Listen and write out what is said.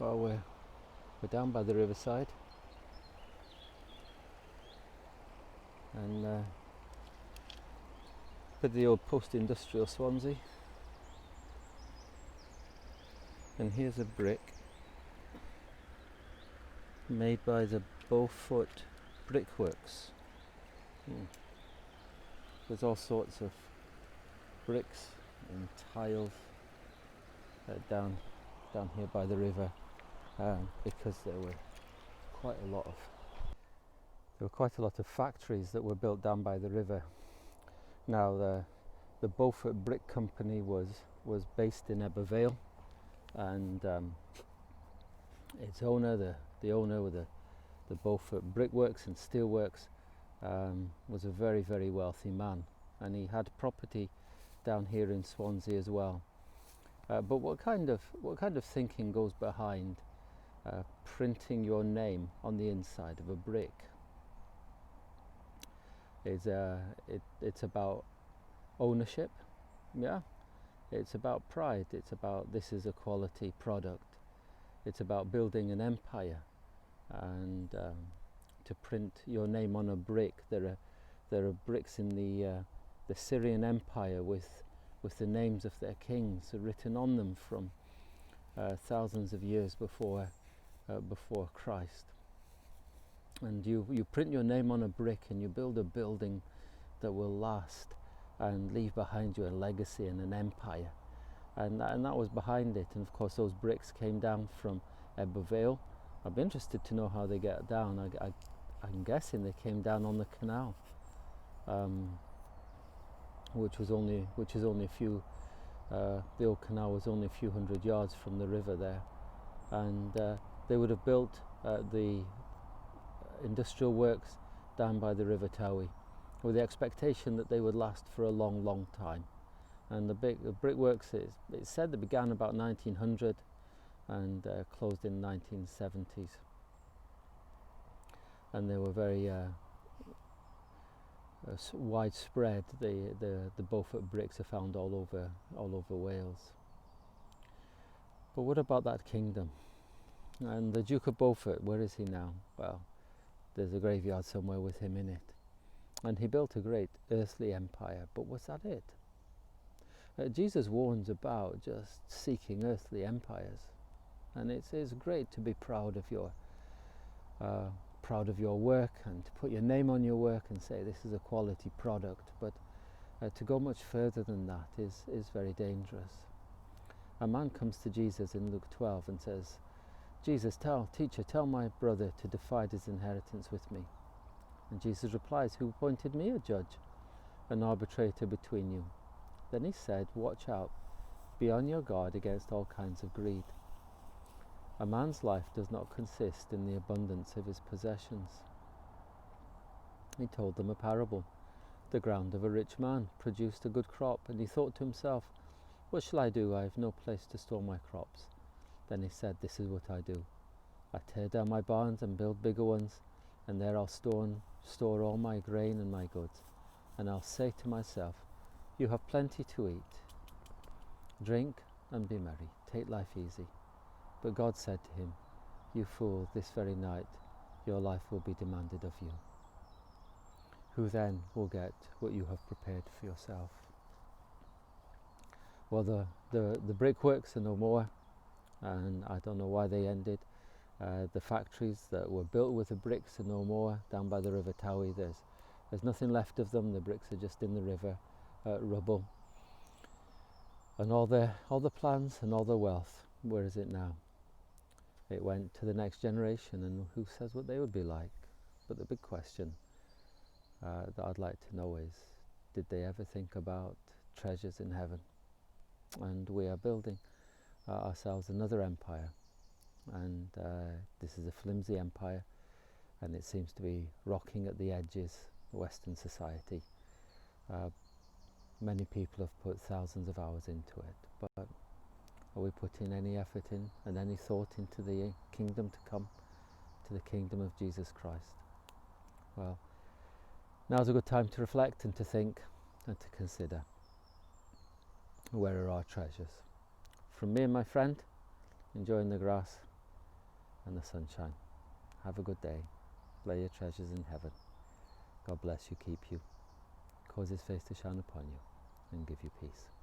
Well, we're down by the riverside, and with the old post-industrial Swansea. And here's a brick made by the Beaufort Brickworks. There's all sorts of bricks and tiles down here by the river, because there were quite a lot of factories that were built down by the river. Now the Beaufort Brick Company was based in Ebbw Vale, and its owner, the owner with the Beaufort Brickworks and Steelworks, was a very, very wealthy man, and he had property down here in Swansea as well. But what kind of thinking goes behind printing your name on the inside of a brick? It's about ownership, yeah. It's about pride. It's about, this is a quality product. It's about building an empire, and to print your name on a brick. There are bricks in the Syrian Empire with the names of their kings written on them from thousands of years before Christ. And you print your name on a brick, and you build a building that will last and leave behind you a legacy and an empire. And that was behind it. And of course those bricks came down from Ebbw Vale. I'd be interested to know how they get down. I'm guessing they came down on the canal, which is only a few. The old canal was only a few hundred yards from the river there, and they would have built the industrial works down by the River Towie, with the expectation that they would last for a long, long time. And the brickworks, it's said they began about 1900 and closed in 1970s. And they were very widespread. The Beaufort bricks are found all over Wales. But what about that kingdom? And the Duke of Beaufort, where is he now? Well, there's a graveyard somewhere with him in it. And he built a great earthly empire, but was that it? Jesus warns about just seeking earthly empires, and it's great to be proud of your work and to put your name on your work and say this is a quality product, but to go much further than that is very dangerous. A man comes to Jesus in Luke 12 and says, Jesus, teacher, tell my brother to divide his inheritance with me. And Jesus replies, who appointed me a judge, an arbitrator between you? Then he said, watch out, be on your guard against all kinds of greed. A man's life does not consist in the abundance of his possessions. He told them a parable. The ground of a rich man produced a good crop, and he thought to himself, what shall I do? I have no place to store my crops. Then he said, this is what I do. I tear down my barns and build bigger ones, and there I'll store all my grain and my goods. And I'll say to myself, you have plenty to eat, drink and be merry, take life easy. But God said to him, you fool, this very night your life will be demanded of you. Who then will get what you have prepared for yourself? Well, the brickworks are no more, and I don't know why they ended. The factories that were built with the bricks are no more down by the River Towie. There's nothing left of them. The bricks are just in the river, rubble. And all the plans and all the wealth, where is it now? It went to the next generation, and who says what they would be like? But the big question that I'd like to know is, did they ever think about treasures in heaven? And we are building ourselves another empire, and this is a flimsy empire, and it seems to be rocking at the edges of Western society. Many people have put thousands of hours into it, but are we putting any effort in and any thought into the kingdom to come, to the kingdom of Jesus Christ? Well, now's a good time to reflect and to think and to consider, where are our treasures? From me and my friend, enjoying the grass and the sunshine. Have a good day. Lay your treasures in heaven. God bless you, keep you, cause his face to shine upon you, and give you peace.